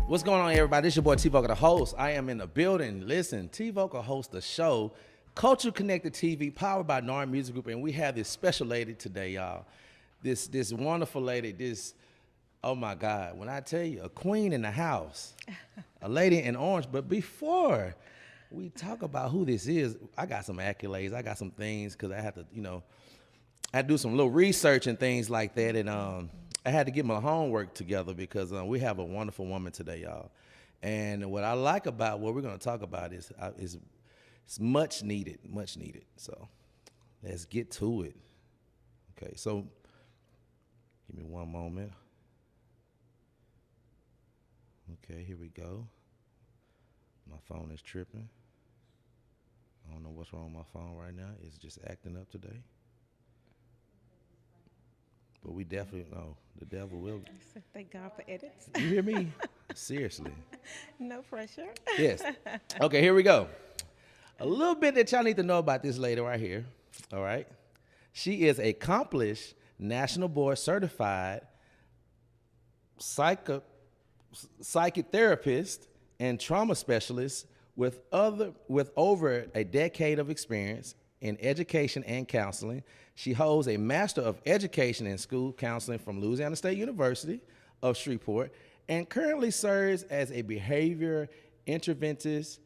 What's going on, everybody? This your boy T-Vocal, the host. I am in the building. Listen, T-Vocal hosts the show, Culture Connected TV, powered by NARD Music Group, and we have this special lady today, y'all. This wonderful lady, oh my God, when I tell you, a queen in the house, a lady in orange. But before we talk about who this is, I got some accolades, I got some things, because I had to, I had to do some little research and things like that, and I had to get my homework together because we have a wonderful woman today, y'all. And what I like about what we're going to talk about is it's much needed, much needed. So let's get to it. Okay, so give me one moment. Okay, here we go. My phone is tripping. I don't know what's wrong with my phone right now. It's just acting up today. But we definitely know the devil will. Thank God for edits. You hear me? Seriously. No pressure. Yes. Okay, here we go. A little bit that y'all need to know about this lady right here. All right. She is a accomplished national board certified psychotherapist and trauma specialist with over a decade of experience in education and counseling. She holds a Master of Education in School Counseling from Louisiana State University of Shreveport and currently serves as a behavior interventist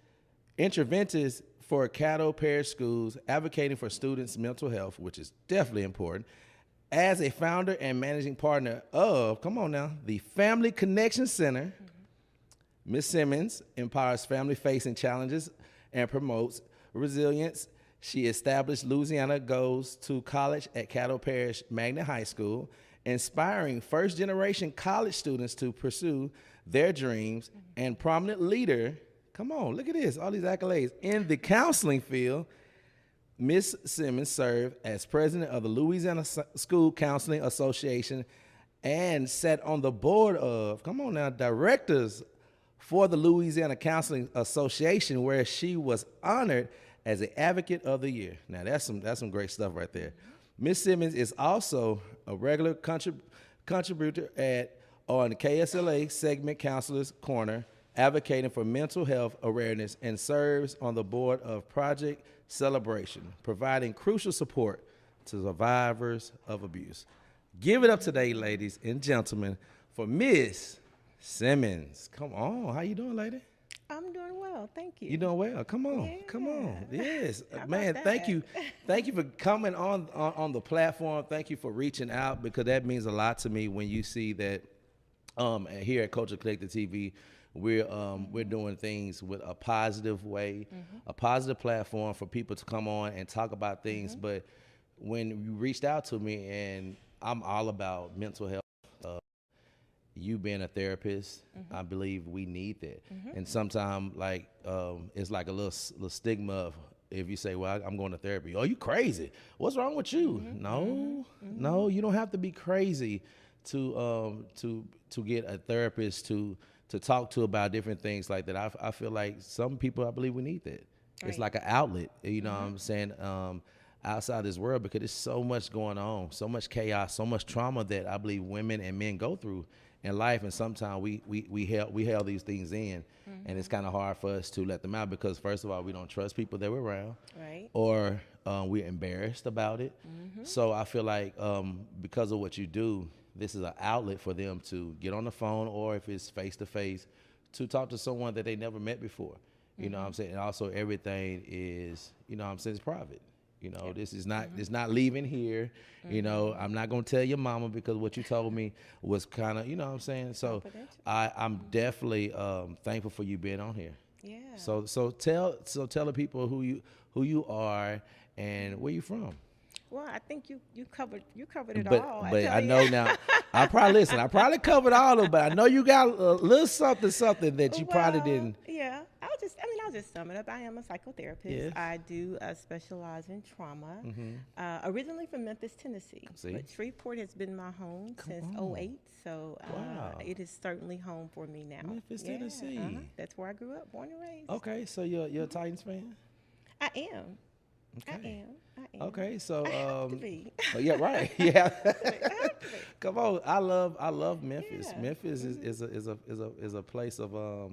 for Caddo Parish Schools, advocating for students' mental health, which is definitely important, as a founder and managing partner of, come on now, the Family Connection Center. Ms. Simmons empowers family-facing challenges and promotes resilience. She established Louisiana Goes to College at Caddo Parish Magnet High School, inspiring first-generation college students to pursue their dreams, and prominent leader, come on, look at this, all these accolades, in the counseling field. Ms. Simmons served as president of the Louisiana School Counseling Association and sat on the board of, come on now, directors for the Louisiana Counseling Association, where she was honored as an Advocate of the Year. Now, that's some great stuff right there. Ms. Simmons is also a regular contributor on the KSLA segment Counselors Corner, advocating for mental health awareness, and serves on the board of Project Celebration, providing crucial support to survivors of abuse. Give it up today, ladies and gentlemen, for Ms. Simmons. Come on, how you doing, lady? I'm doing well, thank you. You doing well? Come on, Yeah. come on. Yes, How man. about Thank that? you, thank you for coming on the platform. Thank you for reaching out, because that means a lot to me when you see that. Here at Culture Collective TV, we're doing things with a positive way, a positive platform for people to come on and talk about things. But when you reached out to me, and I'm all about mental health. You being a therapist, I believe we need that. And sometimes, like, it's like a little stigma of, if you say, well, I'm going to therapy. Oh, you crazy. What's wrong with you? No, you don't have to be crazy to get a therapist to talk to about different things like that. I feel like some people, I believe we need that. Right. It's like an outlet, you know what I'm saying, outside this world, because there's so much going on, so much chaos, so much trauma that I believe women and men go through in life, and sometimes we held these things in, and it's kind of hard for us to let them out, because first of all, we don't trust people that we're around, Right. or we're embarrassed about it. So I feel like because of what you do, this is an outlet for them to get on the phone, or if it's face to face, to talk to someone that they never met before. You know what I'm saying? And also everything is, you know what I'm saying, it's private. You know, this is not, it's not leaving here. You know, I'm not going to tell your mama, because what you told me was kind of, you know what I'm saying? So I'm definitely thankful for you being on here. Yeah. So tell the people who you are and where you from. Well, I think you covered it But all. but I know now, I probably covered all of it, but I know you got a little something that you probably didn't. Yeah, I'll just sum it up. I am a psychotherapist. Yes. I do specialize in trauma. Originally from Memphis, Tennessee, but Shreveport has been my home since '08. So it is certainly home for me now. Memphis, Tennessee. That's where I grew up, born and raised. Okay, so you're a Titans fan? I am. Okay. I am. Okay, so I have to be. oh, yeah, right, yeah. I have to be. Come on, I love Memphis. Yeah. Memphis is a place of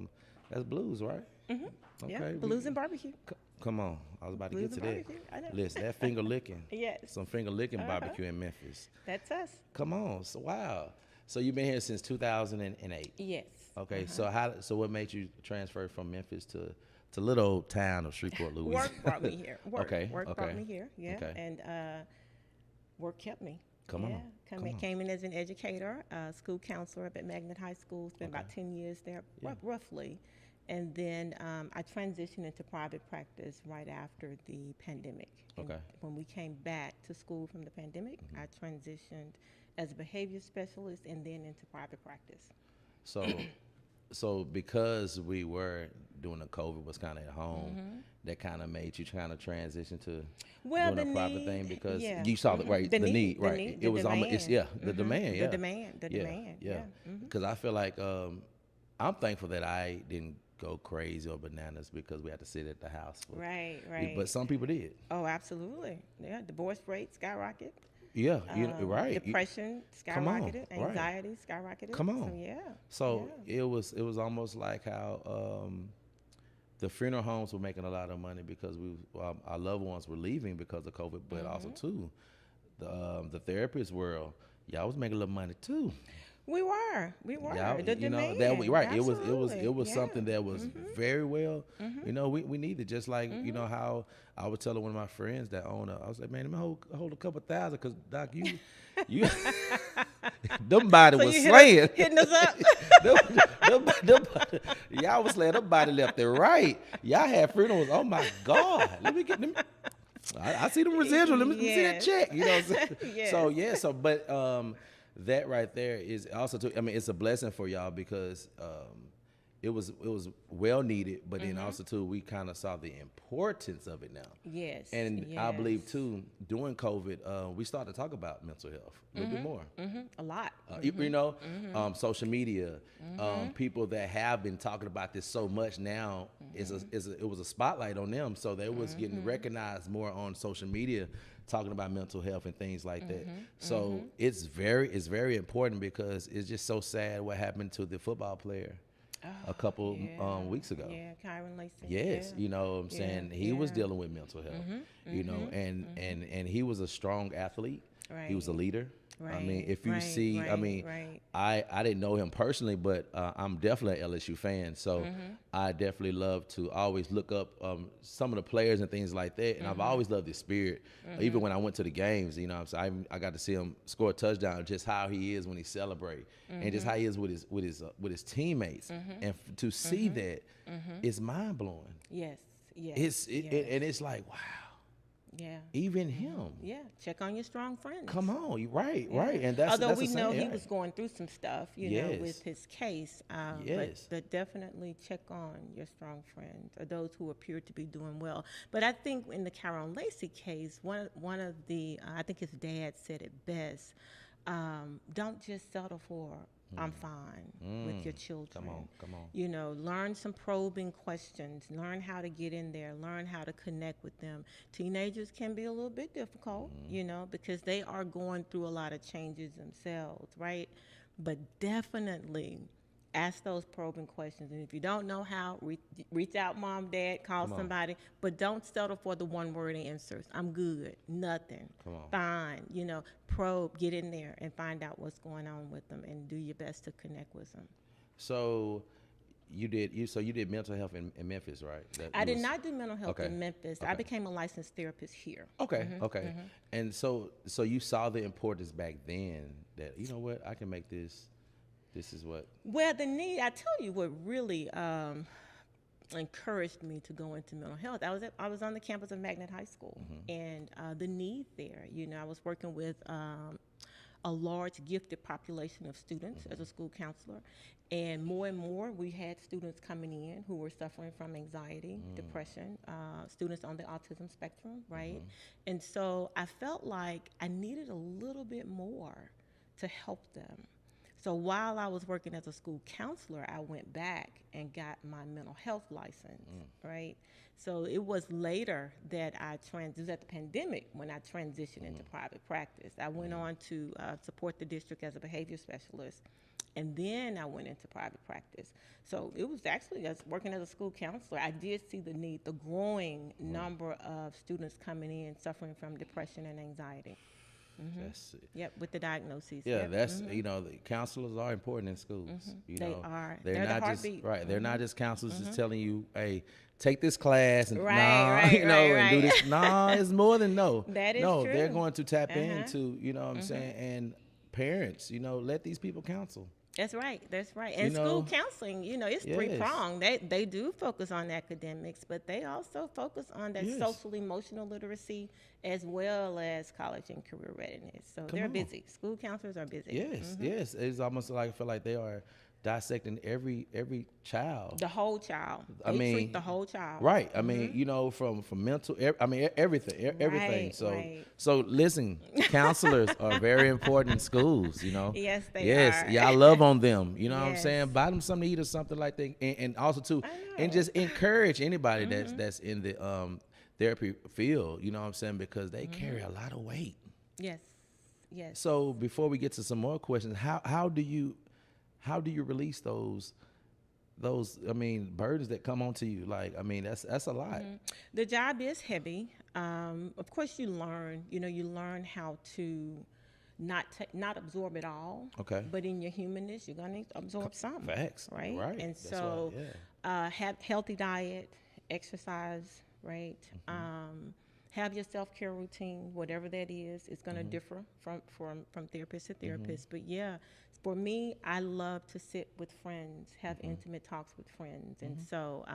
that's blues, right? Mm-hmm. Yeah. Okay, Blues and barbecue. come on, I was about to Blues get to and that. barbecue. I know. Listen, that finger licking, Yes. some finger licking Uh-huh. barbecue in Memphis. That's us. Come on, so wow. So you've been here since 2008. Yes. Okay, so what made you transfer from Memphis to little old town of Shreveport, Louisiana? Work brought me here. Work Okay. brought me here. Yeah. Okay. And work kept me. Come on. Came in as an educator, school counselor up at Magnet High School. Spent about 10 years there, roughly. And then I transitioned into private practice right after the pandemic. Okay. And when we came back to school from the pandemic, I transitioned as a behavior specialist and then into private practice. So because we were doing the COVID was kind of at home, that kind of made you kind of transition to doing a private thing because you saw the the need, right? It was almost the demand, the demand. Yeah. Because I feel like I'm thankful that I didn't go crazy or bananas because we had to sit at the house. Right. But some people did. Oh, absolutely. Yeah, divorce rate skyrocketed. Yeah, right. Depression skyrocketed, anxiety skyrocketed. Come on. So it was almost like how the funeral homes were making a lot of money because our loved ones were leaving because of COVID, but also too the therapist world, y'all was making a little money too. We were. The demand. Right. Absolutely. It was something that was very well. We needed, just like how I was telling one of my friends that own I was like, man, let me hold a couple thousand because Doc, you them body was slaying. Hitting us up. Y'all was slaying them body left and right. Y'all had funerals. Oh my God. Let me get them. I see them residual. Let me see that check. You know what I'm saying? So but that right there is also too. I mean, it's a blessing for y'all because it was well needed, but then also too we kind of saw the importance of it now. Yes. And I believe too during COVID, we started to talk about mental health a little bit more. A lot. Social media, people that have been talking about this so much now it was a spotlight on them, so they was getting recognized more on social media, talking about mental health and things like that. So it's very important because it's just so sad what happened to the football player a couple weeks ago. Yeah, Kyron Lacey. Yes, you know what I'm saying? He was dealing with mental health, and he was a strong athlete. Right. He was a leader. Right. I mean, if you see, I mean, I didn't know him personally, but I'm definitely an LSU fan. So I definitely love to always look up some of the players and things like that. And I've always loved his spirit. Even when I went to the games, you know, I got to see him score a touchdown. Just how he is when he celebrates, and just how he is with his teammates. And to see that, it's mind blowing. Yes. And it's like, wow. Yeah. Even him. Yeah. Check on your strong friends. Come on. Right. And that's although that's we know he was going through some stuff, you know, with his case. But definitely check on your strong friends or those who appear to be doing well. But I think in the Kyron Lacey case, one of the I think his dad said it best. Don't just settle for I'm fine with your children. Come on. You know, learn some probing questions. Learn how to get in there. Learn how to connect with them. Teenagers can be a little bit difficult, you know, because they are going through a lot of changes themselves, right? But definitely ask those probing questions. And if you don't know how, reach out, mom, dad, call somebody. But don't settle for the one-word answers. I'm good. Nothing. Fine. You know, probe, get in there and find out what's going on with them and do your best to connect with them. So you did mental health in Memphis, right? I did not do mental health in Memphis. I became a licensed therapist here. Okay. And so you saw the importance back then that, you know what, I can make this. This is what. Well, the need. I tell you what really encouraged me to go into mental health. I was on the campus of Magnet High School, and the need there. You know, I was working with a large gifted population of students as a school counselor, and more we had students coming in who were suffering from anxiety, depression, students on the autism spectrum, right? And so I felt like I needed a little bit more to help them. So while I was working as a school counselor, I went back and got my mental health license, right? So it was later that it was at the pandemic when I transitioned into private practice. I went on to support the district as a behavior specialist, and then I went into private practice. So it was actually, as working as a school counselor, I did see the need, the growing number of students coming in suffering from depression and anxiety. That's it. Yep, with the diagnoses. Yeah, Yep. that's the counselors are important in schools. They are. They're They're the not heartbeat. just right. They're not just counselors just telling you, hey, take this class and Right, and do right. this. No, it's more than no. That is no, true. they're going to tap into, what I'm saying, and parents, let these people counsel. That's right. That's right. And You school know, counseling, it's yes. three-pronged. They do focus on academics, but they also focus on that Yes. social emotional literacy as well as college and career readiness. So they're on. busy. School counselors are busy. Yes, yes. It's almost like I feel like they are dissecting every child. The whole child. I They mean, treat the whole child. Right. I mean, from mental. Everything. Everything. Right, So right. so listen, counselors are very important in schools. Yes, they Yes, are. y'all love on them. You know what I'm Yes. saying? Buy them something to eat or something like that, and also too, and just encourage anybody that's in the therapy field. You know what I'm saying? Because they carry a lot of weight. Yes. Yes. So before we get to some more questions, how do you release those burdens that come onto you? Like, that's a lot. The job is heavy. Of course, you learn how to not absorb it all. Okay. But in your humanness, you're gonna absorb something. Facts. Right. Right. And That's so, why, have healthy diet, exercise. Right. Have your self-care routine, whatever that is. It's going to differ from therapist to therapist. But yeah, for me, I love to sit with friends, have intimate talks with friends. And so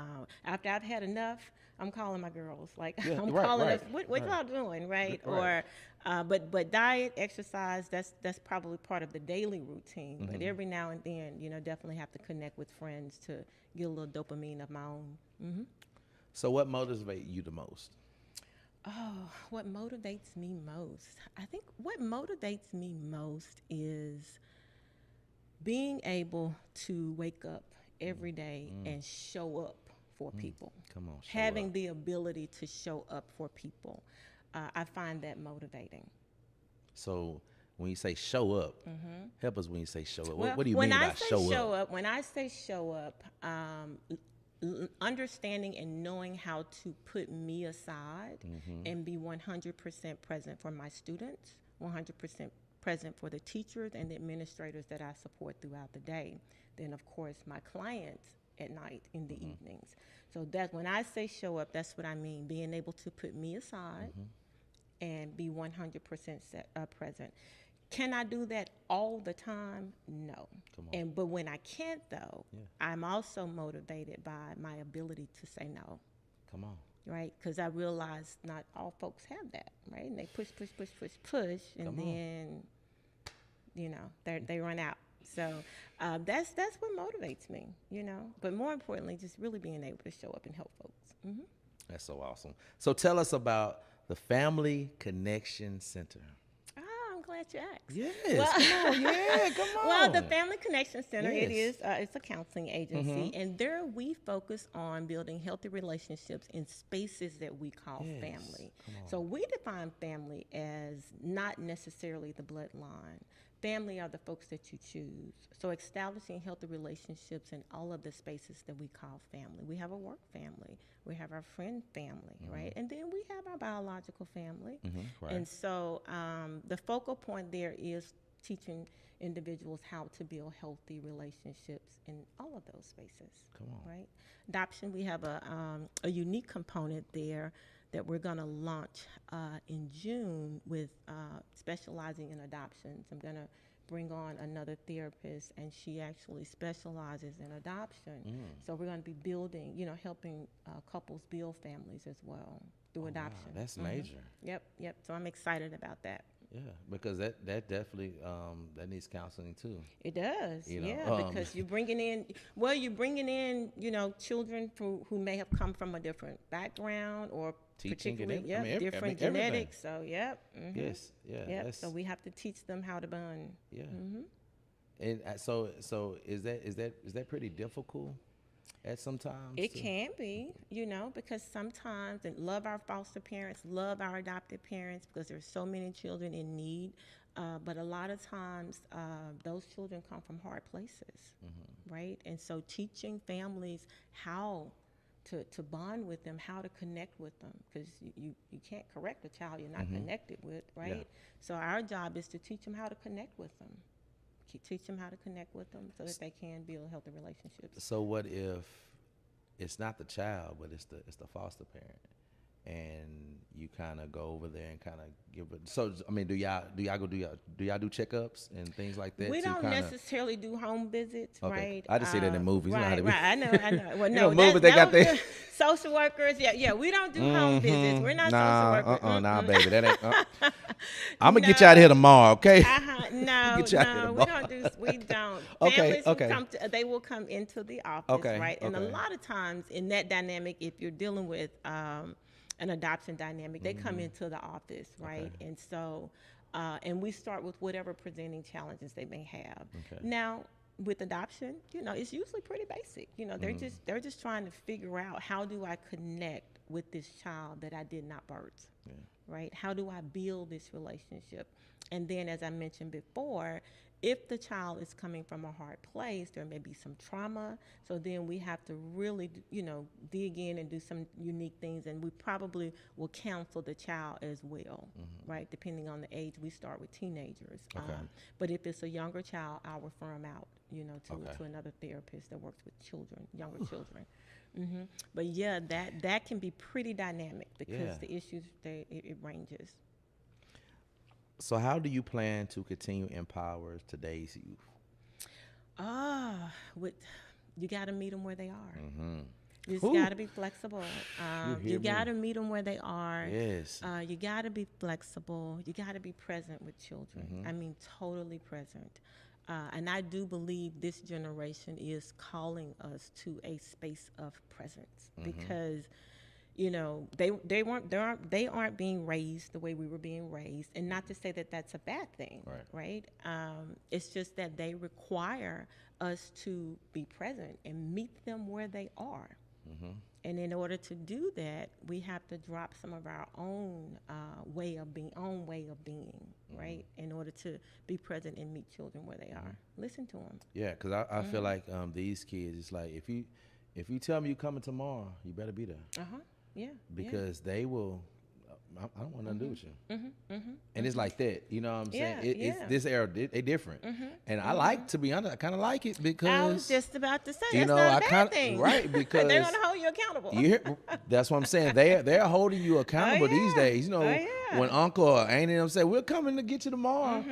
after I've had enough, I'm calling my girls. Like, Yeah, I'm right, calling right, us, what y'all doing, right? Right. Or, but diet, exercise, that's probably part of the daily routine. But every now and then, definitely have to connect with friends to get a little dopamine of my own. So what motivates you the most? Oh, what motivates me most? I think what motivates me most is being able to wake up every day and show up for people. Come on, show Having up. the ability to show up for people. I find that motivating. So when you say show up, help us when you say show up. Well, What do you mean by show up? When I say show up, understanding and knowing how to put me aside and be 100% present for my students, 100% present for the teachers and the administrators that I support throughout the day. Then, of course, my clients at night in the evenings. So that when I say show up, that's what I mean, being able to put me aside and be 100% present. Can I do that all the time? No. But when I can't, though, I'm also motivated by my ability to say no. Come on. Right? Because I realize not all folks have that, right? And they push, and then, they run out. So that's what motivates me, But more importantly, just really being able to show up and help folks. That's so awesome. So tell us about the Family Connection Center. Glad you asked. Yes, come on, come on. Well, the Family Connection Center, Yes. it's a counseling agency, and there we focus on building healthy relationships in spaces that we call family. So we define family as not necessarily the bloodline. Family are the folks that you choose. So establishing healthy relationships in all of the spaces that we call family. We have a work family. We have our friend family, right? And then we have our biological family. Right. And so the focal point there is teaching individuals how to build healthy relationships in all of those spaces. Come on. Right? Adoption, we have a unique component there that we're going to launch in June with specializing in adoptions. I'm going to bring on another therapist, and she actually specializes in adoption. So we're going to be building, helping couples build families as well through adoption. Wow, that's major. Yep. So I'm excited about that. Yeah, because that definitely that needs counseling too. It does, because you're bringing in, children who may have come from a different background or Teaching particularly, different genetics. So, Yes, yeah. So we have to teach them how to bond. Yeah. And so is that pretty difficult at sometimes? It can be, because sometimes, and love our foster parents, love our adopted parents, because there's so many children in need. But a lot of times, those children come from hard places, right? And so teaching families how to bond with them, how to connect with them, because you can't correct a child you're not connected with, right? Yeah. So our job is to teach them how to connect with them. Teach them how to connect with them so that they can build healthy relationships. So what if it's not the child, but it's the foster parent, and you kind of go over there and kind of give it? So I mean, do y'all do checkups and things like that? We don't necessarily do home visits, okay. right? I just see that in movies. Right, you know I know. Well, you no, know, movies they got their social workers. Yeah. We don't do home visits. We're not social workers. Nah, baby, that ain't. I'm gonna get you out of here tomorrow, okay? No, we don't do. We don't. Okay, Families they will come into the office, right? And a lot of times in that dynamic, if you're dealing with an adoption dynamic, they come into the office, right? Okay. And so, and we start with whatever presenting challenges they may have. Okay. Now, with adoption, it's usually pretty basic. They're just trying to figure out, how do I connect with this child that I did not birth, right? How do I build this relationship? And then, as I mentioned before, if the child is coming from a hard place, there may be some trauma. So then we have to really, dig in and do some unique things. And we probably will counsel the child as well, right? Depending on the age, we start with teenagers. Okay. But if it's a younger child, I'll refer them out, to another therapist that works with children, younger children. But yeah, that can be pretty dynamic because the issues, it ranges. So how do you plan to continue to empower today's youth? You got to meet them where they are. You just got to be flexible. You got to meet them where they are. Yes. You got to be flexible. You got to be present with children. I mean, totally present. And I do believe this generation is calling us to a space of presence because they aren't being raised the way we were being raised, and not to say that that's a bad thing, right? It's just that they require us to be present and meet them where they are. And in order to do that, we have to drop some of our own way of being, right? In order to be present and meet children where they are. Listen to them. Yeah, because I feel like these kids, it's like if you tell me you coming tomorrow, you better be there. Yeah. Because they will. I don't want nothing to do with you. And it's like that, you know what I'm saying? It's this era, they different. And I like, to be honest, I kind of like it because I was just about to say, that's not a bad thing. Right, because they're going to hold you accountable. That's what I'm saying. They're holding you accountable these days. When Uncle or Aunt and them say, we're coming to get you tomorrow.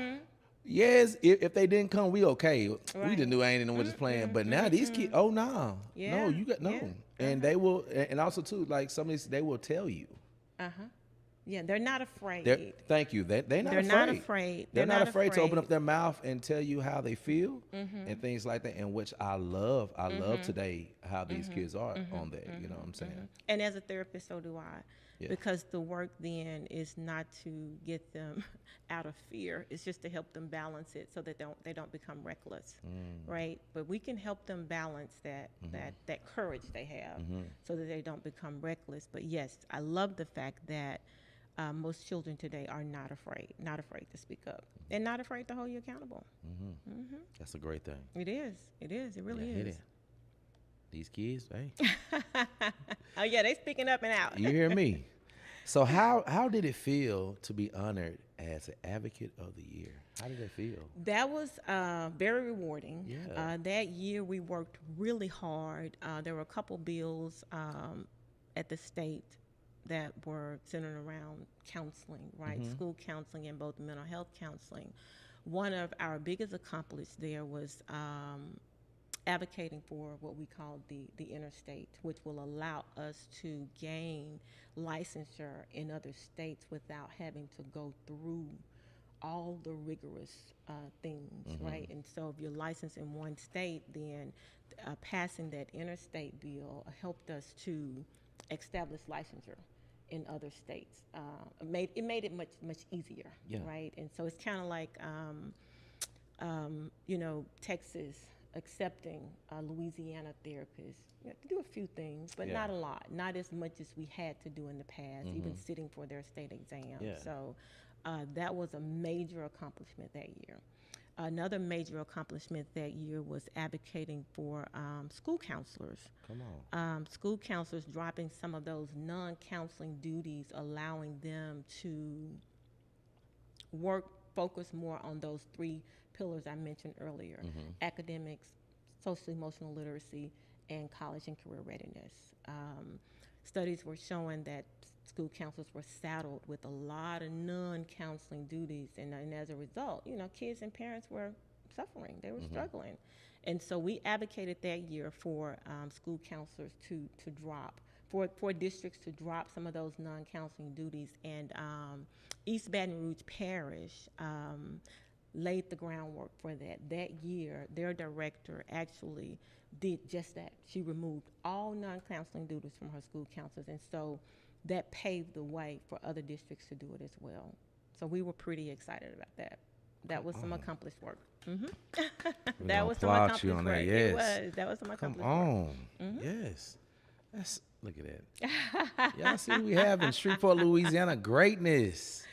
Yes, if they didn't come, we okay. We just knew Aunt and them was just playing. But now these kids, no, you got no. And they will, and also too, like some of these, they will tell you. Yeah, they're not afraid. Thank you. They're not afraid. They're not afraid to open up their mouth and tell you how they feel and things like that. And which I love. I love today how these kids are on that. You know what I'm saying? And as a therapist, so do I. Yeah. Because the work then is not to get them out of fear. It's just to help them balance it so that they don't become reckless, right? But we can help them balance that courage they have so that they don't become reckless. But yes, I love the fact that most children today are not afraid to speak up, and not afraid to hold you accountable. That's a great thing. It is. It really is. These kids, hey. Oh yeah, they speaking up and out. You hear me? So how did it feel to be honored as an Advocate of the Year? How did it feel? That was very rewarding. Yeah. That year we worked really hard. There were a couple bills at the state that were centered around counseling, right? School counseling and both mental health counseling. One of our biggest accomplishments there was advocating for what we call the interstate, which will allow us to gain licensure in other states without having to go through all the rigorous things, right? And so if you're licensed in one state, then passing that interstate bill helped us to establish licensure in other states. It made it much easier, right? And so it's kind of like Texas accepting Louisiana therapists. To do a few things, but not a lot, not as much as we had to do in the past, even sitting for their state exam. So that was a major accomplishment that year. Another major accomplishment that year was advocating for school counselors. Come on. School counselors dropping some of those non-counseling duties, allowing them to focus more on those 3 pillars I mentioned earlier: academics, social emotional literacy, and college and career readiness. Studies were showing that school counselors were saddled with a lot of non-counseling duties, and as a result, kids and parents were suffering. They were struggling. And so we advocated that year for school counselors to drop, for districts to drop some of those non-counseling duties. And East Baton Rouge Parish laid the groundwork for that. That year, their director actually did just that. She removed all non-counseling duties from her school counselors, and so that paved the way for other districts to do it as well. So we were pretty excited about that. That was some accomplished work. That was some accomplished work. That. Yes. That was some accomplished work. Come on. Yes. Look at that. Y'all see what we have in Shreveport, Louisiana? Greatness.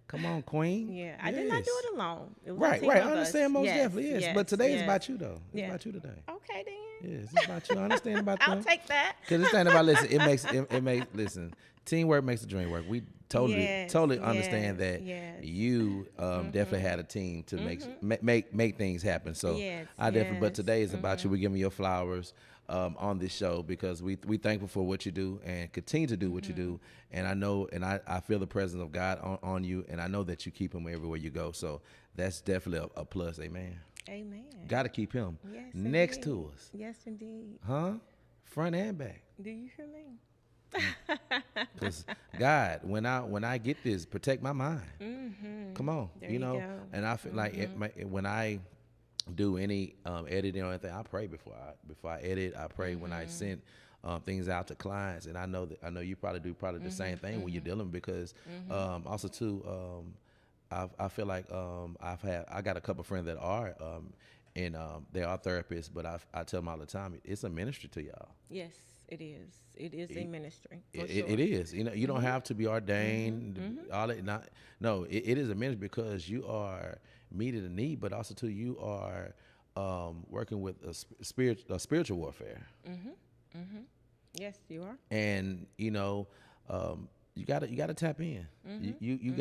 Come on, Queen. Yeah, I did not do it alone. It was right. I understand most definitely. Yes. But today is about you, though. It's about you today. Okay, then. Yes, it's about you. I understand about that. I'll take that. Because it's not about, listen, it makes, listen, teamwork makes the dream work. We totally understand that you definitely had a team to make things happen. So I definitely, but today is about you. We're giving you your flowers on this show because we thankful for what you do and continue to do what you do. And I know, and I feel the presence of God on you, and I know that you keep him everywhere you go. So that's definitely a plus. Amen. Amen. Got to keep him next to us. Yes, indeed. Huh? Front and back. Do you hear me? Because God, when I get this, protect my mind. Come on, there you go. And I feel like when I do any editing or anything, I pray before I edit. I pray when I send things out to clients, and I know you probably do the same thing when you're dealing, because also too, I feel like I got a couple of friends that are and they are therapists, but I tell them all the time, it's a ministry to y'all. Yes. It is. It is a ministry. It is. You don't have to be ordained. All that. It is a ministry because you are meeting a need, but also too you are working with a spiritual warfare. Yes, you are. And you gotta tap in. You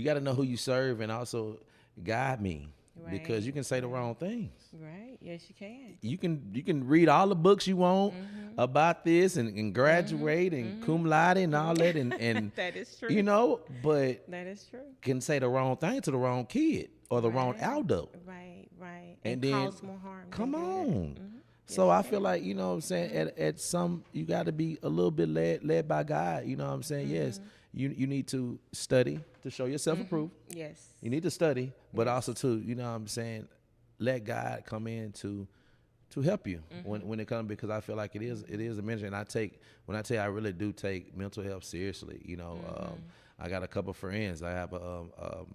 gotta know who you serve, and also guide me. Right. Because you can say the wrong things. Right. Yes, you can. You can read all the books you want about this and graduate and cum laude and all that and that is true. But that is true. Can say the wrong thing to the wrong kid or the wrong adult. Right. And then cause more harm. Come on. So I feel like, what I'm saying, at some, you got to be a little bit led by God. You know what I'm saying? Yes. You need to study to show yourself approved. Yes. You need to study, but also to, what I'm saying, let God come in to help you when it comes, because I feel like it is a ministry. And when I tell you, I really do take mental health seriously. I got a couple of friends. I have a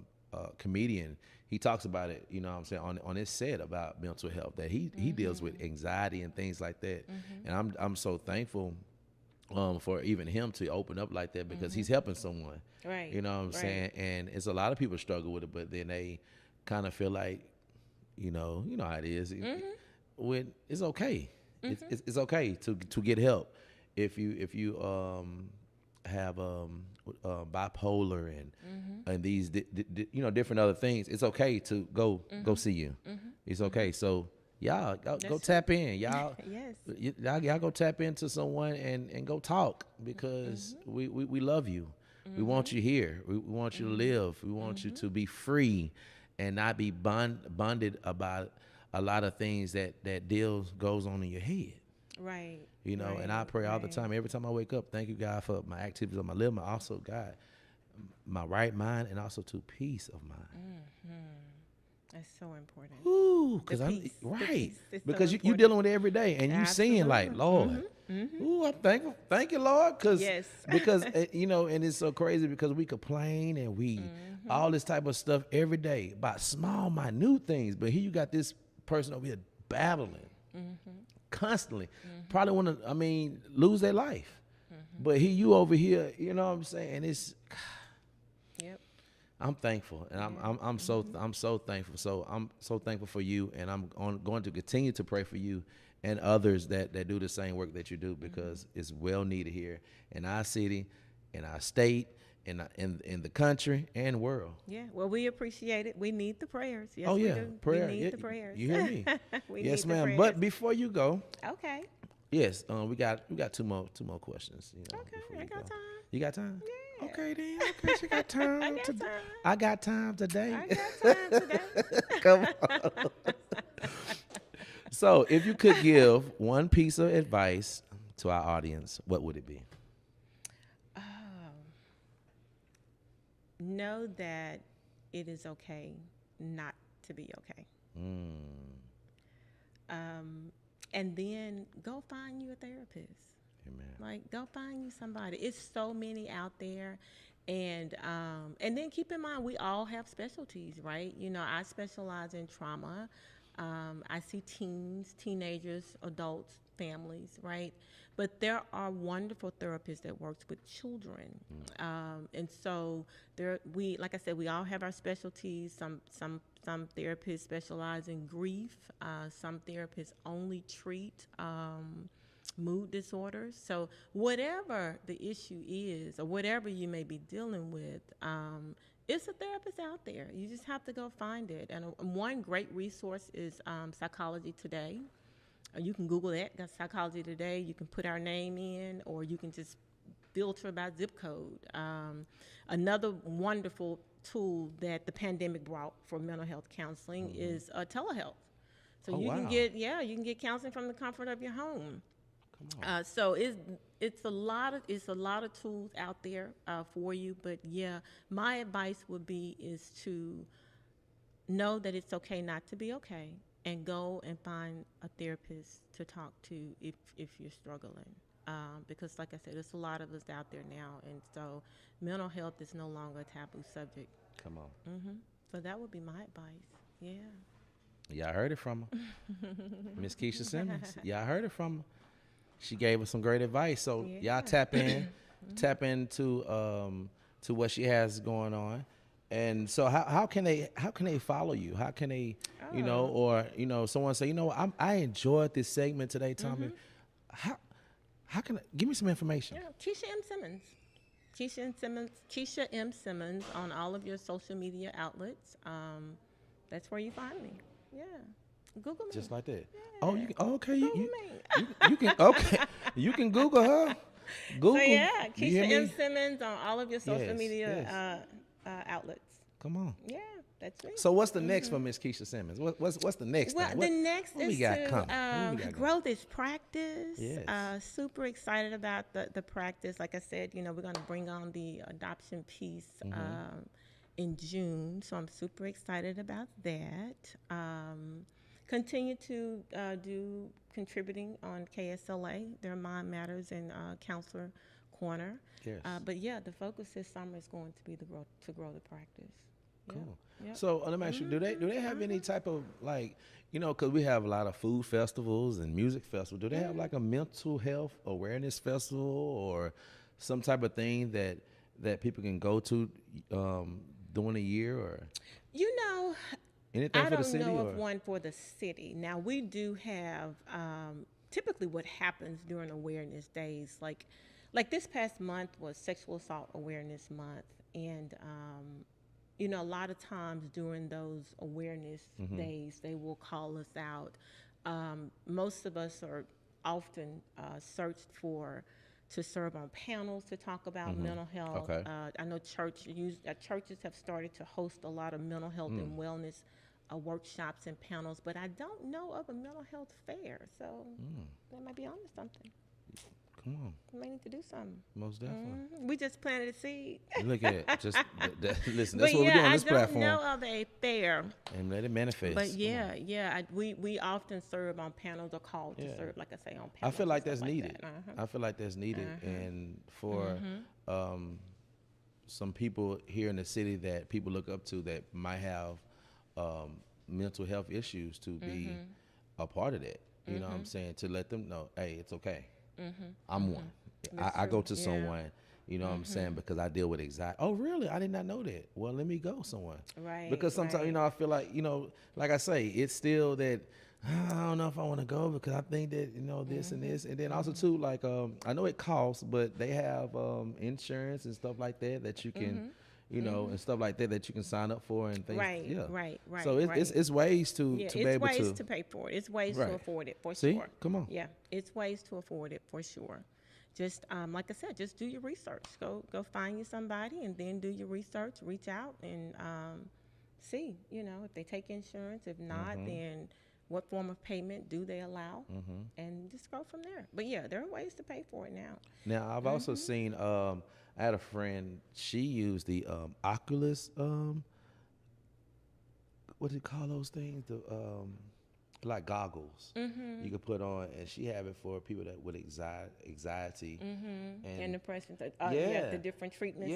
comedian. He talks about it, what I'm saying, on his set about mental health, that he deals with anxiety and things like that. And I'm so thankful for even him to open up like that, because he's helping someone. Right. You know what I'm saying? And it's a lot of people struggle with it, but then they kind of feel like, you know how it is. When it's okay. It's okay to get help. If you have bipolar and these different other things, it's okay to go see you. It's okay. So y'all go tap in. Y'all y'all go tap into someone and go talk, because we love you. We want you here. We want you to live. We want you to be free and not be bonded about a lot of things that goes on in your head. Right. And I pray all the time. Every time I wake up, thank you, God, for my activities of my living, but also, God, my right mind, and also to peace of mind. That's so important. Ooh, because because you're dealing with it every day, and you seeing like, Lord, ooh, I'm thankful. Thank you, Lord, because and it's so crazy because we complain and we all this type of stuff every day about small, minute things. But here you got this person over here battling constantly. Probably want to, lose their life. But here you over here, you know what I'm saying? It's, Yep. I'm thankful, and I'm so thankful. So I'm so thankful for you, and I'm going to continue to pray for you and others that do the same work that you do, because it's well needed here in our city, in our state, in the country and world. Yeah. Well, we appreciate it. We need the prayers. Yes, Oh yeah, we do. prayer. We need the prayers. You hear me? We Yes, need the ma'am. prayers. But before you go, Okay. yes, we got two more questions. You know, Okay. before I you got go. time. You got time? Yeah. Okay then. Okay, she got time. I got time. I got time today. I got time today. Come on. So, if you could give one piece of advice to our audience, what would it be? Know that it is okay not to be okay. And then go find you a therapist. Amen. Like, go find you somebody. It's so many out there. And then keep in mind, we all have specialties, right? You know, I specialize in trauma. I see teens, teenagers, adults, families, right? But there are wonderful therapists that works with children. And so like I said, we all have our specialties. Some therapists specialize in grief. Some therapists only treat mood disorders. So whatever the issue is, or whatever you may be dealing with, it's a therapist out there. You just have to go find it. And one great resource is Psychology Today. You can Google that, got Psychology Today. You can put our name in, or you can just filter by zip code. Another wonderful tool that the pandemic brought for mental health counseling is telehealth. So you can get counseling from the comfort of your home. So it's a lot of tools out there for you. But yeah, my advice would be is to know that it's okay not to be okay, and go and find a therapist to talk to if you're struggling. Because like I said, there's a lot of us out there now, and so mental health is no longer a taboo subject. Come on. So that would be my advice. Yeah. Y'all heard it from her. Miss KEISHA Simmons. Y'all heard it from her. She gave us some great advice. So y'all tap into to what she has going on. And so how can they follow you? How can they, someone say, I enjoyed this segment today, Tommy. How can give me some information? Yeah, Keisha M. Simmons. Keisha M. Simmons on all of your social media outlets. That's where you find me. Yeah. Google me. Just like that. Yeah. Oh, you can, okay. Google me. You can okay. You can Google her. Google. So yeah, Keisha M. Simmons on all of your social Yes, media outlets. Come on. Yeah, that's me. So what's the next for Miss KEISHA Simmons? What's the next Well, thing? the next what is we got to coming? growth is practice. Yes. Super excited about the practice. Like I said, we're going to bring on the adoption piece in June, so I'm super excited about that. Continue to do contributing on KSLA, their Mind Matters and Counselor Corner. Yes. But yeah, the focus this summer is going to be to grow the practice. Cool. Yep. So let me ask you, do they have any type of because we have a lot of food festivals and music festivals. Do they have like a mental health awareness festival or some type of thing that people can go to during the year or? Anything I don't know of one for the city. Now, we do have typically what happens during awareness days. Like this past month was Sexual Assault Awareness Month. And, a lot of times during those awareness days, they will call us out. Most of us are often searched to serve on panels to talk about mental health. Okay. I know churches have started to host a lot of mental health and wellness workshops and panels, but I don't know of a mental health fair, so they might be onto something. Come on. We may need to do something. Most definitely. We just planted a seed. Look at it. Just listen. That's what we do on this platform. I don't know of a fair. And let it manifest. But we often serve on panels or called to serve, like I say, on panels. I feel like that's like needed. That. I feel like that's needed, and for some people here in the city that people look up to that might have mental health issues to be a part of that. You know what I'm saying? To let them know, hey, it's okay. I'm one. I go to someone, you know what I'm saying, because I deal with anxiety. Oh, really? I did not know that. Well, let me go somewhere. Right. Because sometimes, you know, I feel like, you know, like I say, it's still that, I don't know if I want to go because I think that, you know, this and this. And then also, too, like, I know it costs, but they have insurance and stuff like that that you can, you know, and stuff like that that you can sign up for and things. Right, yeah. right. So it's ways to be able to. It's ways to pay for it. It's ways to afford it, for See? sure. Come on. Yeah, it's ways to afford it, for sure. Just like I said, just do your research. Go find you somebody, and then do your research. Reach out and see, you know, if they take insurance. If not, then what form of payment do they allow? And just go from there. But yeah, there are ways to pay for it now. Now I've also seen. I had a friend. She used the Oculus. What do you call those things? The like goggles you could put on, and she have it for people that with anxiety and depression. The different treatments.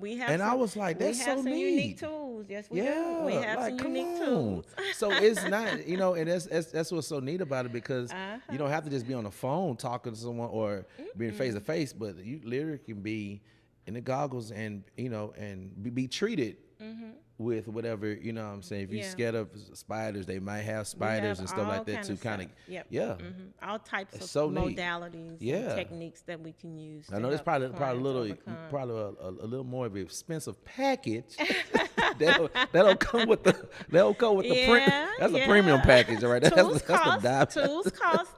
We have. And some, I was like, that's so we have some neat. Unique tools. Yes, we do. We have like, some unique tools. So it's not, you know, and that's what's so neat about it, because you don't have to just be on the phone talking to someone or being face to face, but you literally can be in the goggles and, you know, and be treated with whatever, you know what I'm saying. If you're scared of spiders, they might have spiders and stuff like that to kind of, all types of so modalities and techniques that we can use. I know there's probably a little more of an expensive package that'll come with the print. That's a premium package, right? Tools cost,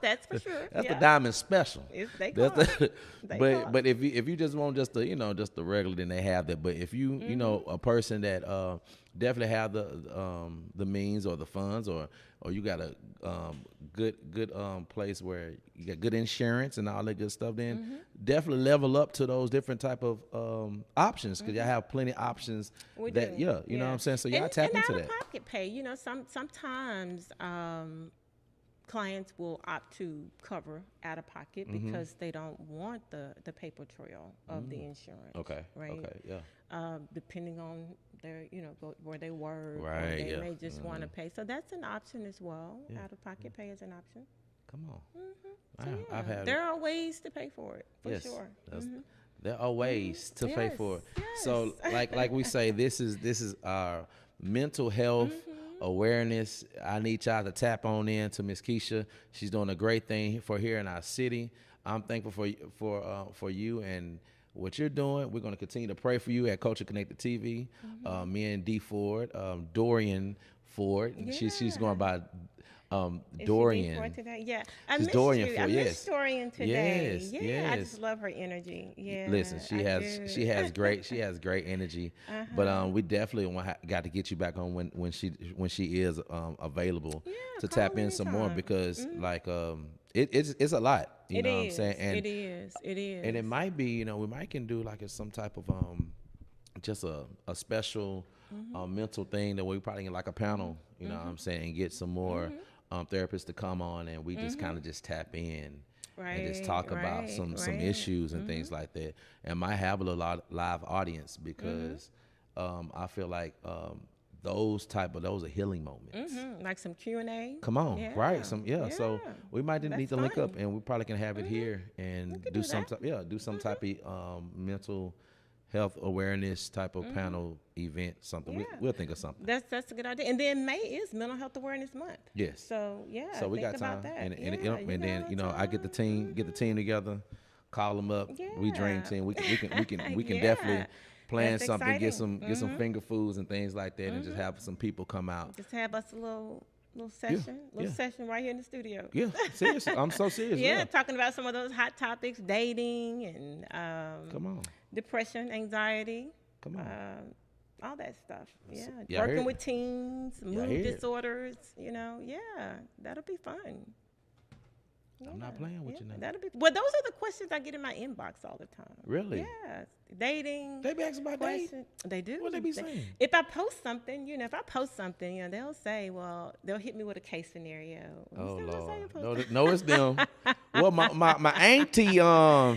that's for sure. That's the diamond special. They cost. But if you just want just the regular, then they have that. But if you you know, a person that definitely have the means or the funds, or you got a good place where you got good insurance and all that good stuff, then definitely level up to those different type of options, because y'all have plenty of options. You know what I'm saying. So y'all tap into that. And out-of-pocket pay, you know, sometimes clients will opt to cover out of pocket because they don't want the paper trail of the insurance. Okay. Right. Okay. Yeah. Depending on their, you know, where they work, right, or they may just want to pay. So that's an option as well. Yeah. Out of pocket pay is an option. Come on. So I've had there are ways to pay for it, for sure. There are ways to pay for it. Yes. So like we say, this is our mental health awareness. I need y'all to tap on in to Miss KEISHA. She's doing a great thing for here in our city. I'm thankful for you and what you're doing. We're going to continue to pray for you at Culture Connected TV. Me and D Ford, Dorian Ford. Yeah. She's going by Dorian. Yeah, I she's missed Dorian you. Ford. I Yes, missed Dorian today. Yes, yeah, yes. I just love her energy. Yeah, listen, she has great energy. But we definitely got to get you back on when she is available to tap in some more, because like it's a lot. You know what I'm saying? And it is. And it might be, you know, we might can do like some type of just a special mental thing that we probably get like a panel, you know what I'm saying, and get some more therapists to come on, and we just kind of just tap in and just talk about some issues and things like that, and might have a lot live audience, because I feel like those are healing moments. Like some Q&A. Come on, right? So we might need to link up, and we probably can have it here and do some type of mental health awareness type of panel event, something. We'll think of something. That's a good idea. And then May is Mental Health Awareness Month. Yes. So so we got time, and then you know, I get the team together, call them up. We dream team. We can definitely plan something, get some finger foods and things like that, and just have some people come out. Just have us a little session, session right here in the studio. Yeah, seriously, I'm so serious. Talking about some of those hot topics, dating and come on, depression, anxiety, come on, all that stuff. Working with teens, mood disorders. You know, that'll be fun. I'm not playing with you now. That'll be. Well, those are the questions I get in my inbox all the time. Really? Yeah. Dating. They be asking about dating. They do. What they be saying? If I post something, you know, they'll say, well, they'll hit me with a case scenario. Oh Lord. No, it's them. Well, my auntie,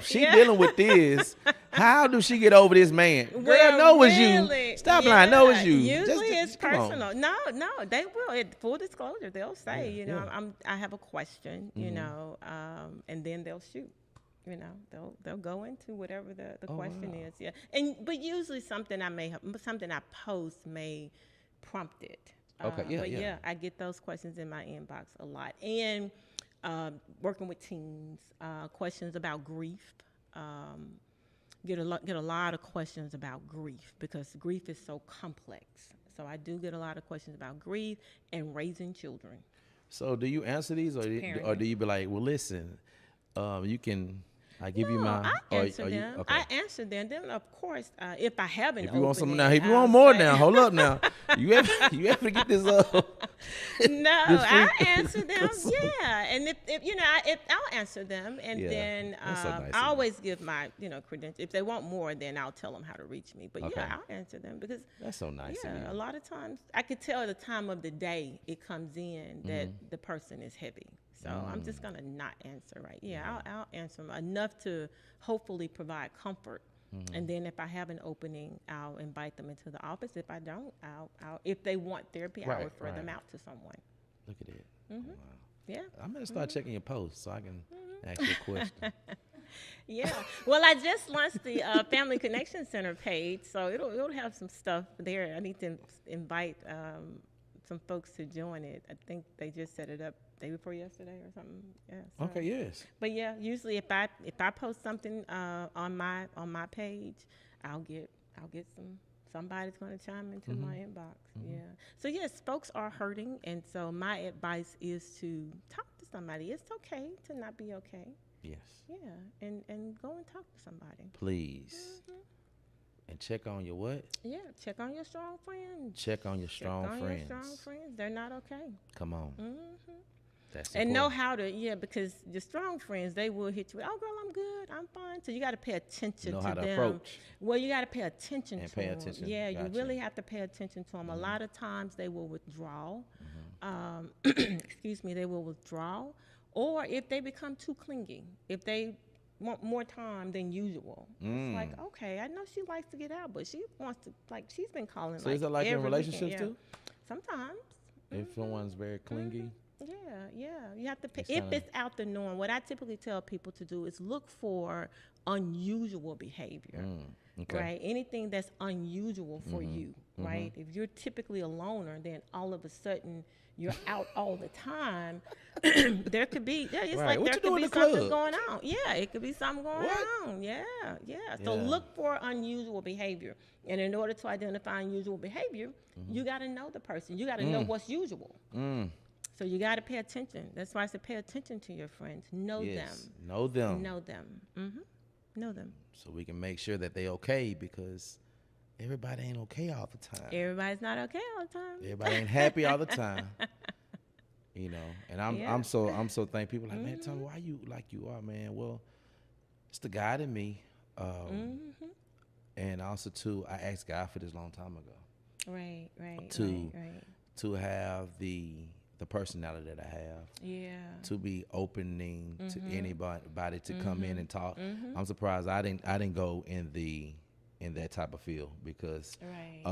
she dealing with this, How do she get over this man? Girl, Well, no, it's really, you. Stop lying. No, it's you. Usually it's come on. personal. No, they will. Full disclosure, they'll say, Yeah. I have a question, and then they'll shoot. They'll go into whatever the question is. Yeah, but usually something I post may prompt it. But I get those questions in my inbox a lot, and working with teens, questions about grief. Get a lot of questions about grief because grief is so complex. So I do get a lot of questions about grief and raising children. So do you answer these, or do you be like, well, listen, you can. I give you my. I answer them. Okay. I answer them. Then of course, if I have an If you want some opening, now, if you I'll want more say- now, hold up now. You ever get this No, this free- I answer them. Yeah, and if I'll answer them, and Yeah, then that's so nice of I you. always give my credentials. If they want more, then I'll tell them how to reach me. But Okay. yeah, I'll answer them because That's so nice of yeah, you. a lot of times I could tell the time of the day it comes in that Mm-hmm. the person is heavy. So I'm just gonna not answer, right? Yeah, I'll answer them enough to hopefully provide comfort. Mm-hmm. And then if I have an opening, I'll invite them into the office. If I don't, I'll if they want therapy, I'll Right, refer them right. out to someone. Look at it. Wow. Yeah. I'm gonna start checking your posts so I can ask you a question. Yeah. Well, I just launched the Family Connection Center page, so it'll have some stuff there. I need to invite some folks to join it. I think they just set it up day before yesterday or something. Yeah. So. Okay. Yes. But yeah, usually if I post something on my page, I'll get somebody's going to chime into my inbox. Yeah. So yes, folks are hurting, and so my advice is to talk to somebody. It's okay to not be okay. Yes. Yeah, and go and talk to somebody. Please. And check on your what? Yeah, check on your strong friends. Check on your strong check on friends. Your strong friends. They're not okay. Come on. That's And know important. how to, because your strong friends, they will hit you with, oh, girl, I'm good, I'm fine. So you got to pay attention Know to how to them. approach. Well, you got to pay attention And to pay them. attention. Yeah, you Gotcha. really have to pay attention to them. A lot of times they will withdraw. Excuse me, they will withdraw. Or if they become too clingy, if they want more time than usual. It's like, okay, I know she likes to get out, but she wants to, she's been calling. So is that like in every relationships weekend. too? Sometimes. If someone's very clingy. Yeah. You have to pay. It's If kinda- it's out the norm, what I typically tell people to do is look for unusual behavior. Okay. Right? Anything that's unusual for you, right? If you're typically a loner, then all of a sudden you're out all the time. There could be, it's Right. like What there you could do be in the something club? going on. Yeah, it could be something going What? on. Yeah. So Yeah. look for unusual behavior. And in order to identify unusual behavior, you got to know the person. You got to know what's usual. So you got to pay attention. That's why I said pay attention to your friends. Know Yes. them. Know them. Know them. Know them. So we can make sure that they okay, because everybody ain't okay all the time. Everybody's not okay all the time. Everybody ain't happy all the time. And I'm Yeah. I'm so thankful. People like, man, tell me why you like you are, man. Well, it's the God in me. And also too, I asked God for this long time ago. Right. To have the personality that I have. Yeah. To be opening to anybody to come in and talk. I'm surprised I didn't go in that type of field, because Right.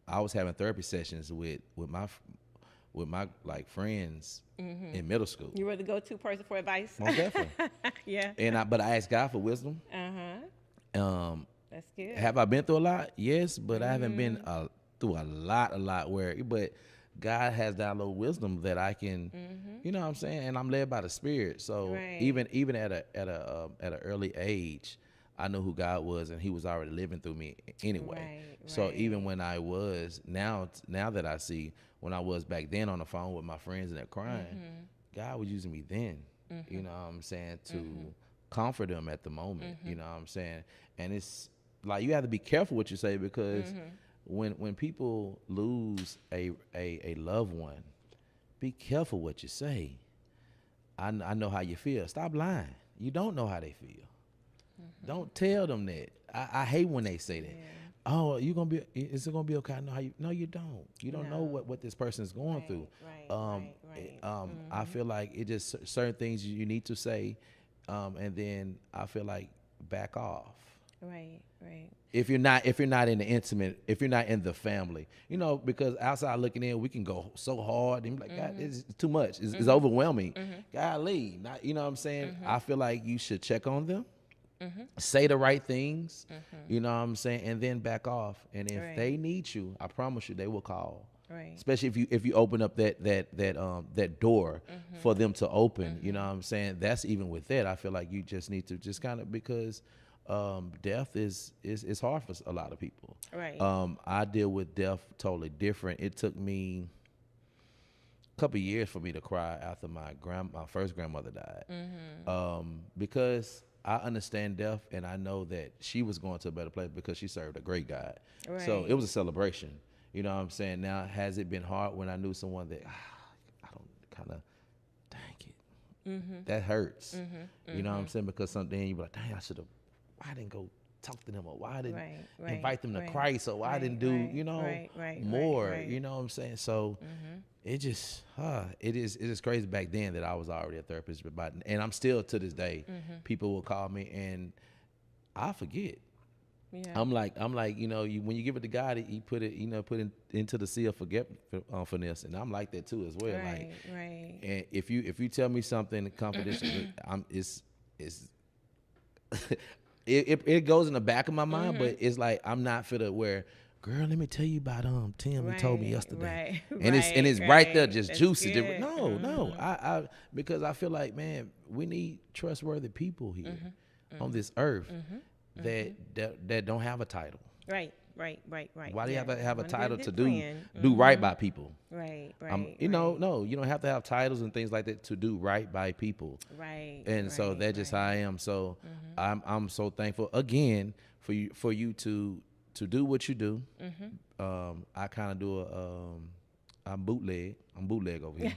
I was having therapy sessions with my friends in middle school. You were the go-to person for advice. Most definitely. Yeah. But I asked God for wisdom. That's good. Have I been through a lot? Yes, but I haven't been through a lot but God has downloaded wisdom that I can, you know what I'm saying? And I'm led by the Spirit. So Right. even at an early age, I knew who God was, and He was already living through me anyway. Right, So right. even when I was now that I see, when I was back then on the phone with my friends and they're crying, God was using me then. You know what I'm saying, to comfort them at the moment. You know what I'm saying, and it's like you have to be careful what you say, because when people lose a loved one, be careful what you say. I know how you feel. Stop lying. You don't know how they feel. Don't tell them that. I hate when they say that. Yeah. Oh, is it gonna be okay? I know how you. No, you don't. You don't know No. what this person is going Right, through. right. I feel like it just certain things you need to say, and then I feel like back off. Right. Right. If you're not in the intimate, if you're not in the family, you know, because outside looking in, we can go so hard and be like, God, it's too much. It's overwhelming. Golly, not, you know what I'm saying? I feel like you should check on them, say the right things, you know what I'm saying, and then back off. And if they need you, I promise you, they will call. Right. Especially if you open up that door for them to open, you know what I'm saying? That's even with that. I feel like you just need to just kind of, because death is hard for a lot of people. Right. I deal with death totally different. It took me a couple of years for me to cry after my first grandmother died, because I understand death, and I know that she was going to a better place because she served a great God. Right. So it was a celebration. You know what I'm saying? Now, has it been hard when I knew someone that I don't kind of, dang it, that hurts. You know what I'm saying? Because something you be like, dang, why didn't go talk to them, or why didn't invite them to Christ, or why didn't do, you know, more. You know what I'm saying? So it just, it is crazy back then that I was already a therapist, and I'm still to this day. People will call me and I forget. Yeah. I'm like, you know, when you give it to God, He put it, you know, into the sea of forgetfulness, and I'm like that too as well. Right, like, right. And if you tell me something confidential, it goes in the back of my mind, but it's like I'm not for the where, girl, let me tell you about Tim. He told me yesterday, and it's right there, just That's juicy. good. No, I because I feel like, man, we need trustworthy people here on this earth. That don't have a title. Right. Why do you have to have a title to do right by people? Right. You know, no, you don't have to have titles and things like that to do right by people. Right. And so that's just how I am. So I'm so thankful again for you to do what you do. I kind of do I'm bootleg over here.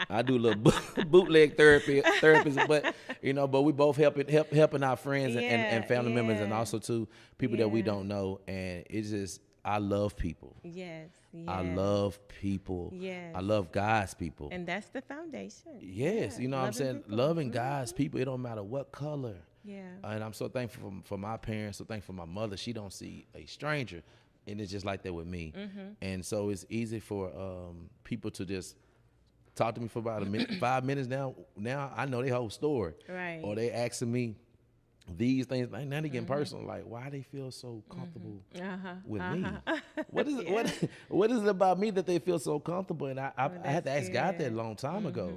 I do a little bootleg therapist, but you know, but we both helping our friends and family members, and also to people that we don't know. And it's just, I love people. Yes. I love people. Yes. I love God's people. And that's the foundation. Yes, you know what I'm saying? People. Loving God's people. It don't matter what color. Yeah. And I'm so thankful for my parents. So thankful for my mother. She don't see a stranger. And it's just like that with me. And so it's easy for people to just talk to me for about 5 minutes now. Now I know their whole story. Right. Or they asking me these things. Like, now they getting personal. Like, why they feel so comfortable with me? What is it about me that they feel so comfortable? And I had to ask God that a long time ago.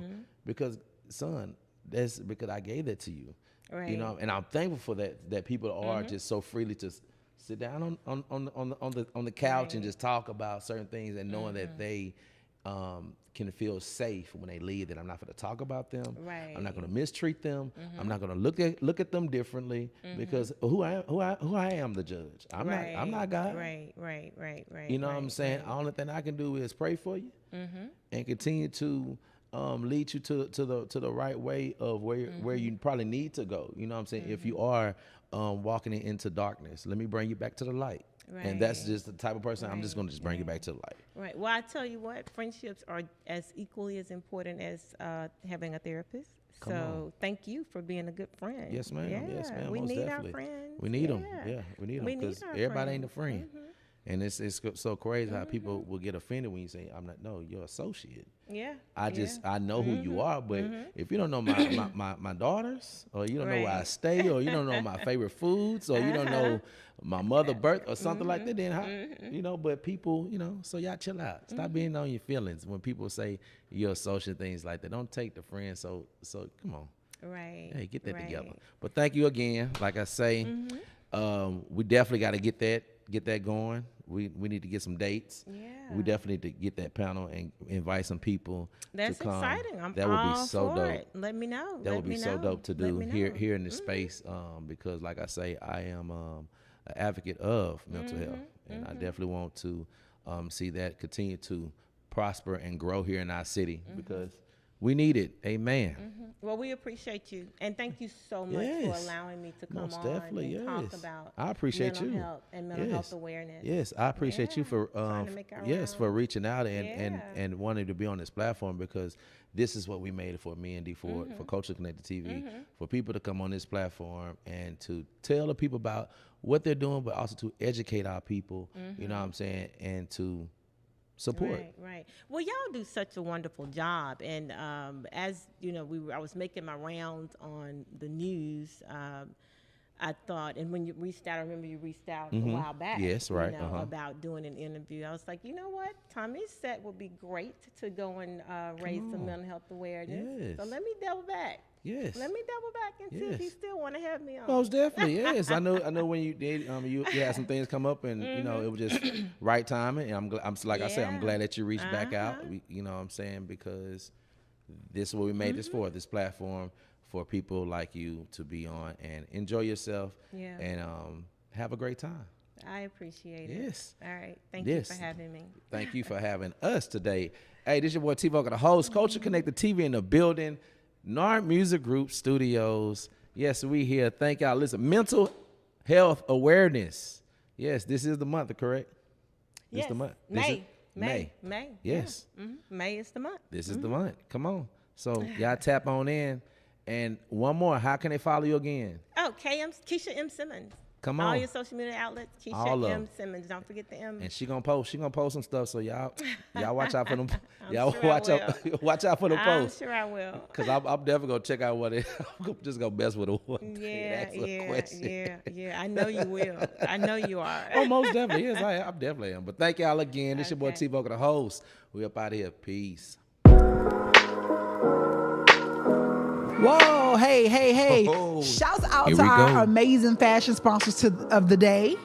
Because, son, that's because I gave that to you. Right. You know, and I'm thankful for that people are just so freely to sit down on the couch and just talk about certain things, and knowing that they can feel safe when they leave, that I'm not going to talk about them. Right. I'm not going to mistreat them. I'm not going to look at them differently, because who I am the judge. I'm not God. Right. You know what I'm saying? The only thing I can do is pray for you and continue to lead you to the right way of where you probably need to go. You know what I'm saying? If you are walking into darkness, let me bring you back to the light. Right. And that's just the type of person I'm just going to just bring you back to the light. Right. Well, I tell you what, friendships are as equally as important as having a therapist. So thank you for being a good friend. Yes, ma'am. Yeah. Yes, ma'am. We Most need definitely. our friends. We need them. Yeah, we need them, because everybody friends. ain't a friend. And it's so crazy how people will get offended when you say, I'm not, no, you're an associate. Yeah. I know who you are, but if you don't know my daughters, or you don't know where I stay, or you don't know my favorite foods, or you don't know my mother's birth or something like that, then how, you know, but people, you know, so y'all chill out. Stop being on your feelings when people say you're associate, things like that. Don't take the friend so come on. Right. Hey, get that together. But thank you again. Like I say, we definitely got to get that going. We need to get some dates. Yeah. We definitely need to get that panel and invite some people. That's to come. Exciting. That would be so dope. It. Let me know. That would be so dope to do here in this space. Because like I say, I am an advocate of mental health, and I definitely want to see that continue to prosper and grow here in our city, because We need it. Amen. Well, we appreciate you, and thank you so much for allowing me to come Most on definitely, and talk about I appreciate mental you. health and mental health awareness. Yes, I appreciate you for Trying to make our for rounds. reaching out and wanting to be on this platform, because this is what we made it for, me and D, for Culture Connected TV, for people to come on this platform and to tell the people about what they're doing, but also to educate our people, you know what I'm saying, and to support. Right. Well, y'all do such a wonderful job, and as you know, I was making my rounds on the news. I thought, and when you reached out, I remember you reached out a while back. Yes, right. You know, about doing an interview. I was like, you know what, Tommy's set would be great to go and raise some mental health awareness. Yes. So let me double back. Yes. Let me double back and see if you still want to have me on. Most definitely, yes. I know when you did, you had some things come up, and you know, it was just right timing. And I said, I'm glad that you reached back out. You know what I'm saying, because this is what we made this for, this platform for people like you to be on and enjoy yourself and have a great time. I appreciate it. Yes. All right. Thank you for having me. Thank you for having us today. Hey, this is your boy T Vokalz, the host, Culture Connected TV in the building. NARD Music Group Studios. Yes, we here. Thank y'all. Listen, mental health awareness. Yes, this is the month, correct? This Yes. is the month. May. Yes. Yeah. May is the month. This is the month. Come on. So y'all tap on in. And one more, how can they follow you again? Oh, Keisha M. Simmons. Come on. All your social media outlets, All Keisha of M. them. Simmons. Don't forget the M. And she gonna post some stuff. So y'all watch out for them. Y'all sure I watch out for the I'm posts. sure I will. Cause I'm definitely gonna check out what it. I'm just gonna mess with her one day and ask her a question. Yeah. I know you will. I know you are. Oh, most definitely. Yes, I definitely am. But thank y'all again. This your boy T Vokalz, the host. We up out of here. Peace. Whoa, hey. Oh, Shouts out here to we our go. amazing fashion sponsors of the day.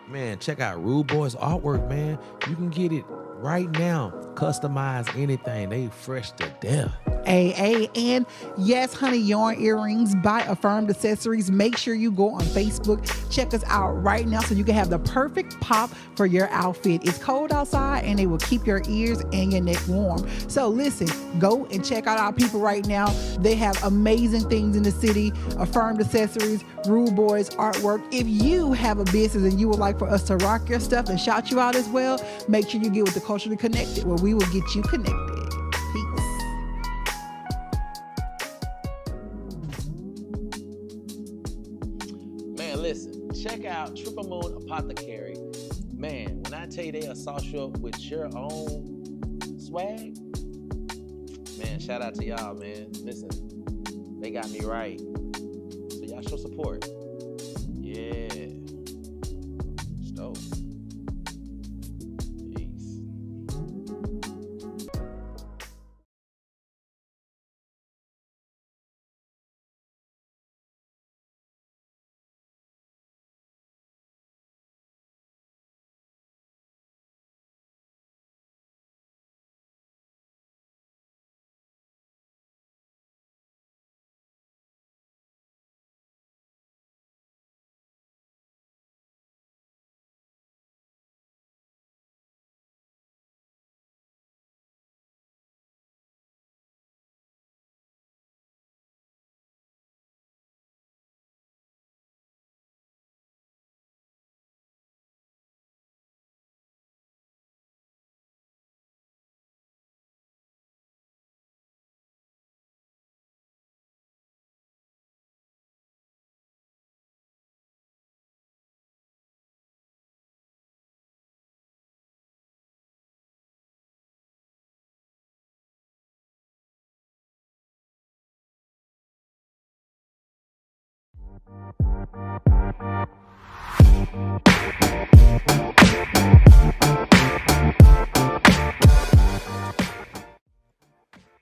Man, check out Rude Boys artwork, man. You can get it right now. Customize anything. They fresh to death. And yes, honey, yarn earrings by Affirmed Accessories. Make sure you go on Facebook. Check us out right now so you can have the perfect pop for your outfit. It's cold outside and it will keep your ears and your neck warm. So listen, go and check out our people right now. They have amazing things in the city. Affirmed Accessories, Rude Boys artwork. If you have a business and you would like for us to rock your stuff and shout you out as well, make sure you get with the Culturally Connected, where we will get you connected. Peace. Man, listen, check out Triple Moon Apothecary. Man, when I tell you they assault you up with your own swag, man, shout out to y'all, man. Listen, they got me right. So y'all show support. Yeah. Stoked. Peace.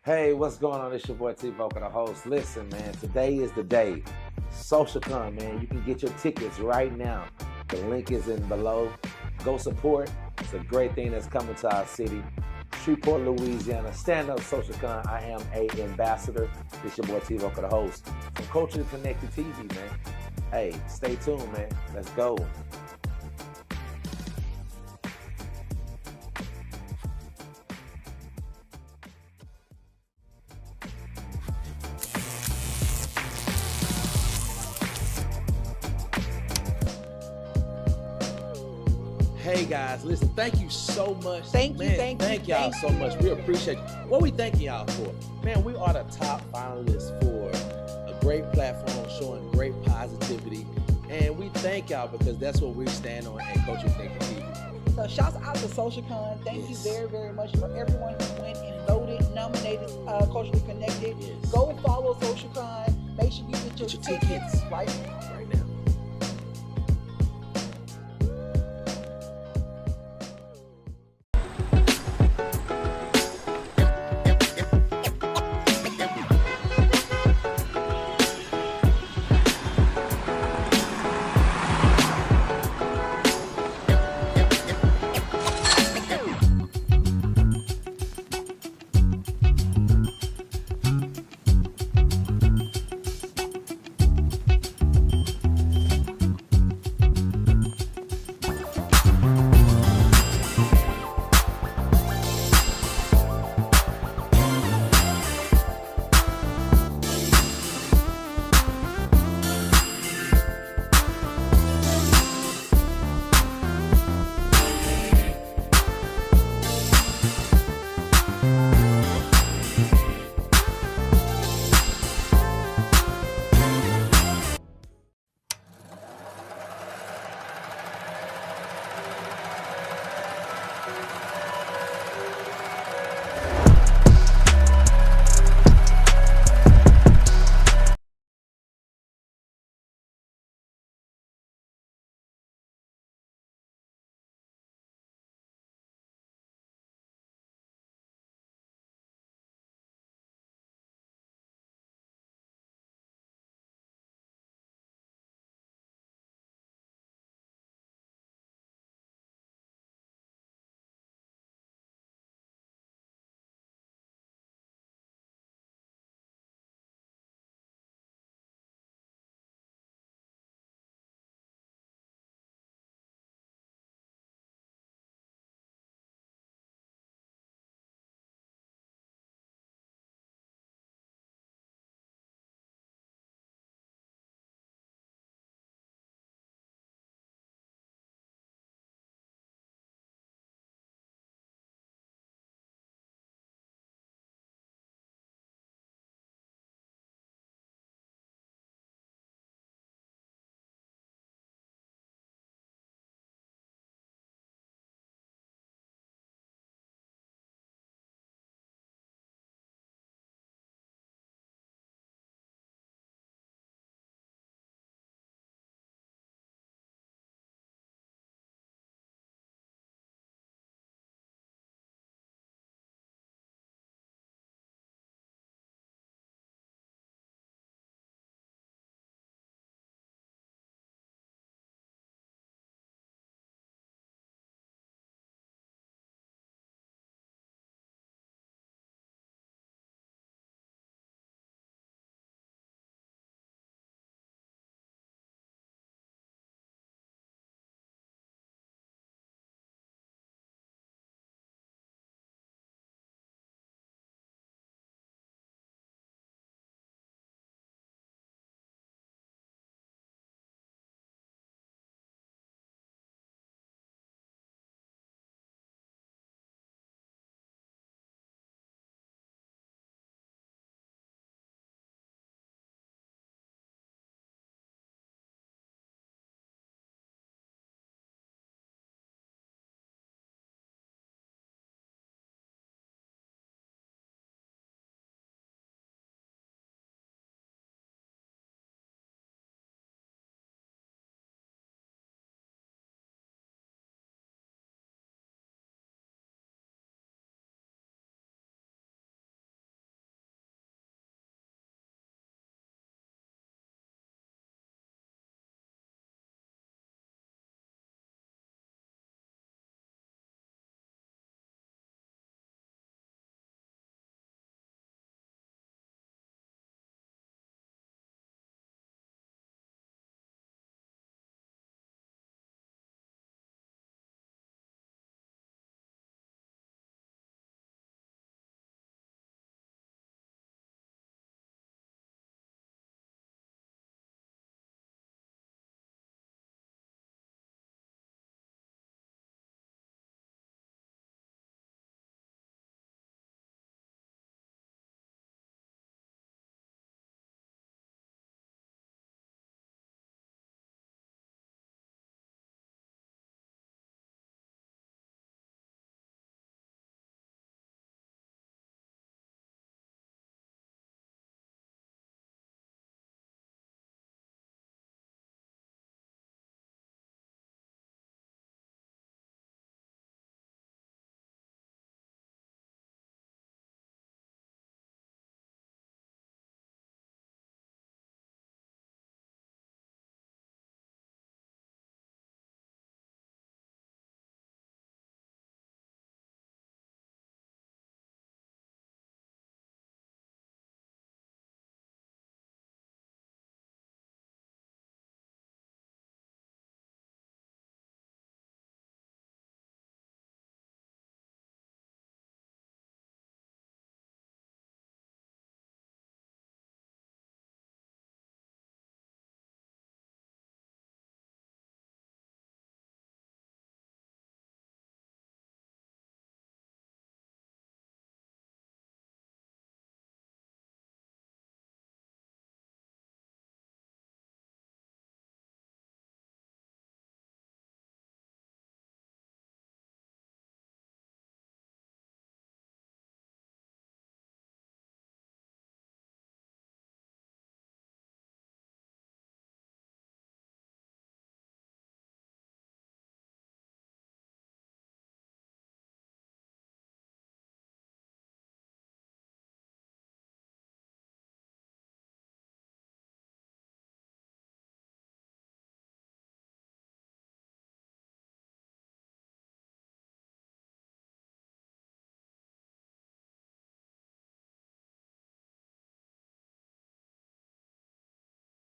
Hey, what's going on? It's your boy T Vokalz, the host. Listen, man, today is the day. SocialCon, man. You can get your tickets right now. The link is in below. Go support. It's a great thing that's coming to our city. Shreveport, Louisiana. Stand up SocialCon. I am a ambassador. It's your boy T Vokalz, the host. From Culture Connected TV, man. Hey, stay tuned, man. Let's go. Hey guys, listen, thank you so much. Thank you, Man, thank you, y'all thank so much. We appreciate you. What we thanking y'all for? Man, we are the top finalists for a great platform showing great positivity. And we thank y'all because that's what we stand on at Culturally Connected TV. So shouts out to SocialCon. Thank you very, very much for everyone who went and voted, nominated Culturally Connected. Yes. Go follow SocialCon. Make sure you get your Get your tickets tickets right now. Right now.